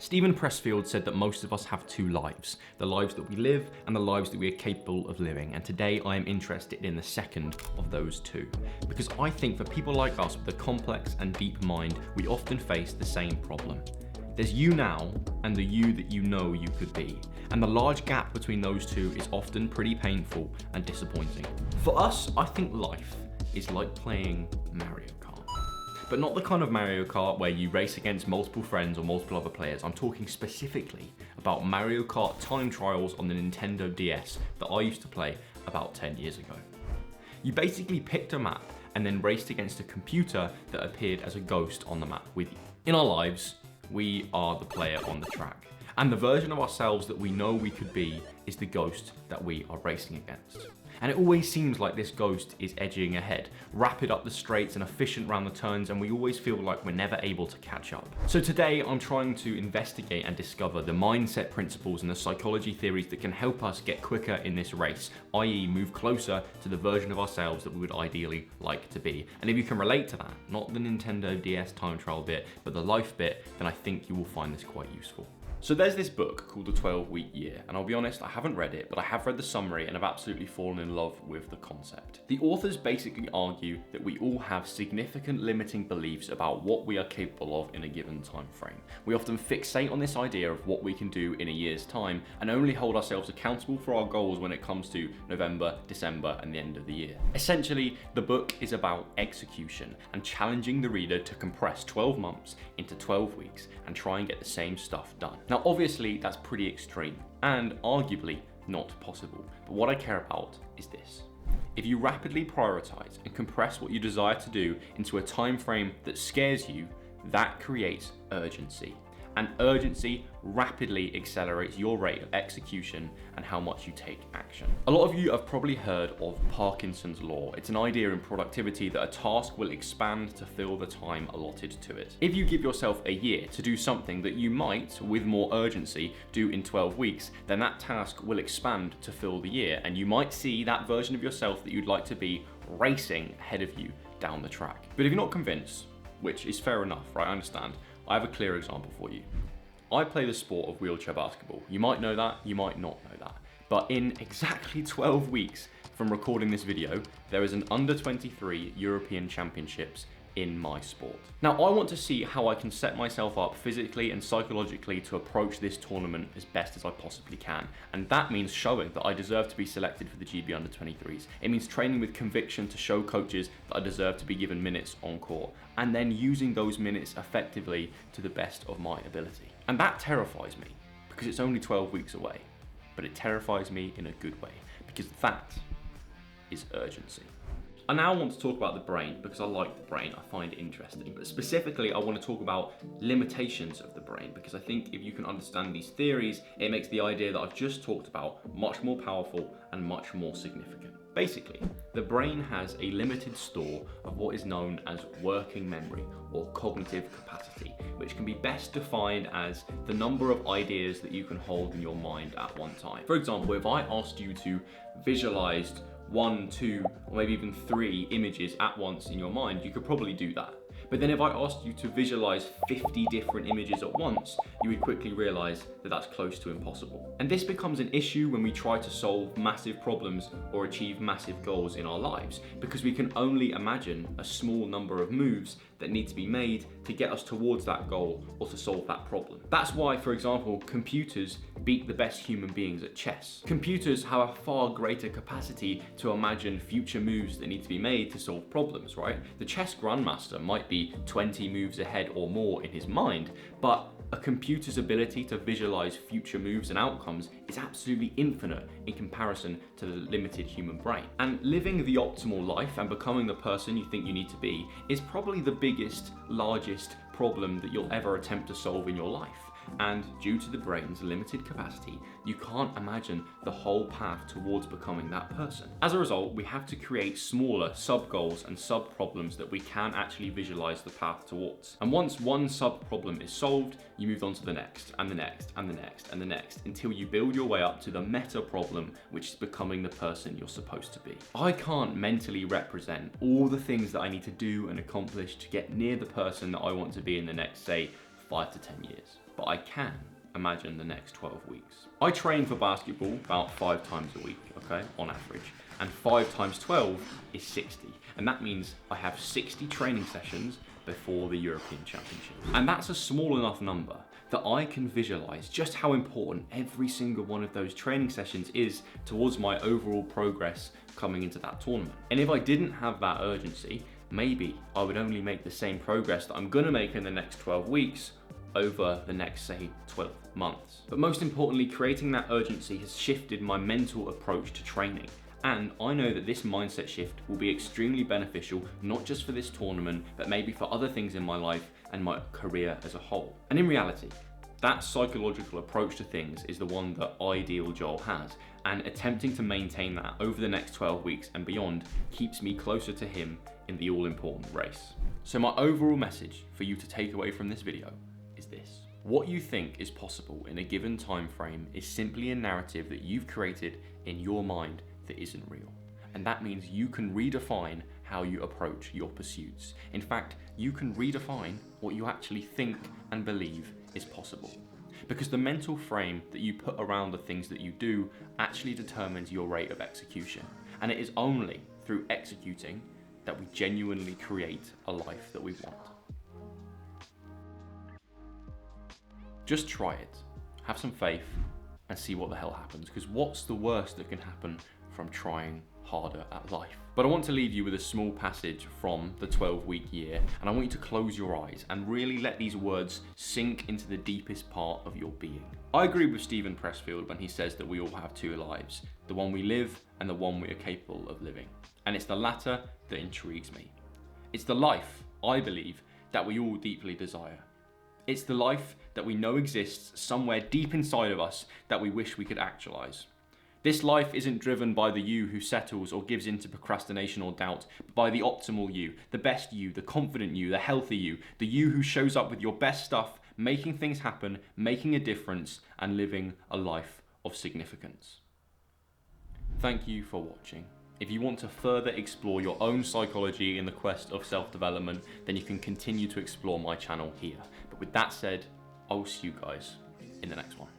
Stephen Pressfield said that most of us have two lives, the lives that we live and the lives that we are capable of living. And today I am interested in the second of those two, because I think for people like us with a complex and deep mind, we often face the same problem. There's you now and the you that you know you could be. And the large gap between those two is often pretty painful and disappointing. For us, I think life is like playing Mario Kart. But not the kind of Mario Kart where you race against multiple friends or multiple other players. I'm talking specifically about Mario Kart time trials on the Nintendo DS that I used to play about 10 years ago. You basically picked a map and then raced against a computer that appeared as a ghost on the map with you. In our lives, we are the player on the track. And the version of ourselves that we know we could be is the ghost that we are racing against. And it always seems like this ghost is edging ahead, rapid up the straights and efficient around the turns, and we always feel like we're never able to catch up. So today I'm trying to investigate and discover the mindset principles and the psychology theories that can help us get quicker in this race, i.e. move closer to the version of ourselves that we would ideally like to be. And if you can relate to that, not the Nintendo DS time trial bit, but the life bit, then I think you will find this quite useful. So there's this book called The 12-Week Year, and I'll be honest, I haven't read it, but I have read the summary and have absolutely fallen in love with the concept. The authors basically argue that we all have significant limiting beliefs about what we are capable of in a given time frame. We often fixate on this idea of what we can do in a year's time and only hold ourselves accountable for our goals when it comes to November, December, and the end of the year. Essentially, the book is about execution and challenging the reader to compress 12 months into 12 weeks and try and get the same stuff done. Now, obviously, that's pretty extreme and arguably not possible. But what I care about is this. If you rapidly prioritize and compress what you desire to do into a time frame that scares you, that creates urgency. And urgency rapidly accelerates your rate of execution and how much you take action. A lot of you have probably heard of Parkinson's law. It's an idea in productivity that a task will expand to fill the time allotted to it. If you give yourself a year to do something that you might, with more urgency, do in 12 weeks, then that task will expand to fill the year, and you might see that version of yourself that you'd like to be racing ahead of you down the track. But if you're not convinced, which is fair enough, right? I understand. I have a clear example for you. I play the sport of wheelchair basketball. You might know that, you might not know that. But in exactly 12 weeks from recording this video, there is an under 23 European Championships in my sport. Now, I want to see how I can set myself up physically and psychologically to approach this tournament as best as I possibly can. And that means showing that I deserve to be selected for the GB under 23s. It means training with conviction to show coaches that I deserve to be given minutes on court, and then using those minutes effectively to the best of my ability. And that terrifies me because it's only 12 weeks away, but it terrifies me in a good way because that is urgency. I now want to talk about the brain because I like the brain, I find it interesting. But specifically, I want to talk about limitations of the brain because I think if you can understand these theories, it makes the idea that I've just talked about much more powerful and much more significant. Basically, the brain has a limited store of what is known as working memory or cognitive capacity, which can be best defined as the number of ideas that you can hold in your mind at one time. For example, if I asked you to visualize 1, 2, or maybe even 3 images at once in your mind, you could probably do that. But then if I asked you to visualize 50 different images at once, you would quickly realize that that's close to impossible. And this becomes an issue when we try to solve massive problems or achieve massive goals in our lives, because we can only imagine a small number of moves that need to be made to get us towards that goal or to solve that problem. That's why, for example, computers beat the best human beings at chess. Computers have a far greater capacity to imagine future moves that need to be made to solve problems, right? The chess grandmaster might be 20 moves ahead or more in his mind, but a computer's ability to visualize future moves and outcomes is absolutely infinite in comparison to the limited human brain. And living the optimal life and becoming the person you think you need to be is probably the biggest, largest problem that you'll ever attempt to solve in your life. And due to the brain's limited capacity, you can't imagine the whole path towards becoming that person. As a result, we have to create smaller sub-goals and sub-problems that we can actually visualize the path towards. And once one sub-problem is solved, you move on to the next, and the next, and the next, and the next, until you build your way up to the meta problem, which is becoming the person you're supposed to be. I can't mentally represent all the things that I need to do and accomplish to get near the person that I want to be in the next, say, 5 to 10 years. but I can imagine the next 12 weeks. I train for basketball about 5 times a week, okay, on average, and 5 times 12 is 60, and that means I have 60 training sessions before the European Championship. And that's a small enough number that I can visualize just how important every single one of those training sessions is towards my overall progress coming into that tournament. And if I didn't have that urgency, maybe I would only make the same progress that I'm gonna make in the next 12 weeks over the next, say, 12 months. But most importantly, creating that urgency has shifted my mental approach to training. And I know that this mindset shift will be extremely beneficial, not just for this tournament, but maybe for other things in my life and my career as a whole. And in reality, that psychological approach to things is the one that ideal Joel has, and attempting to maintain that over the next 12 weeks and beyond keeps me closer to him in the all-important race. So my overall message for you to take away from this video is this. What you think is possible in a given time frame is simply a narrative that you've created in your mind that isn't real. And that means you can redefine how you approach your pursuits. In fact, you can redefine what you actually think and believe is possible. Because the mental frame that you put around the things that you do actually determines your rate of execution. And it is only through executing that we genuinely create a life that we want. Just try it, have some faith, and see what the hell happens. Because what's the worst that can happen from trying harder at life? But I want to leave you with a small passage from the 12-week year, and I want you to close your eyes and really let these words sink into the deepest part of your being. I agree with Stephen Pressfield when he says that we all have 2 lives, the one we live and the one we are capable of living. And it's the latter that intrigues me. It's the life, I believe, that we all deeply desire. It's the life that we know exists somewhere deep inside of us that we wish we could actualize. This life isn't driven by the you who settles or gives in to procrastination or doubt, but by the optimal you, the best you, the confident you, the healthy you, the you who shows up with your best stuff, making things happen, making a difference, and living a life of significance. Thank you for watching. If you want to further explore your own psychology in the quest of self-development, then you can continue to explore my channel here. But with that said, I'll see you guys in the next one.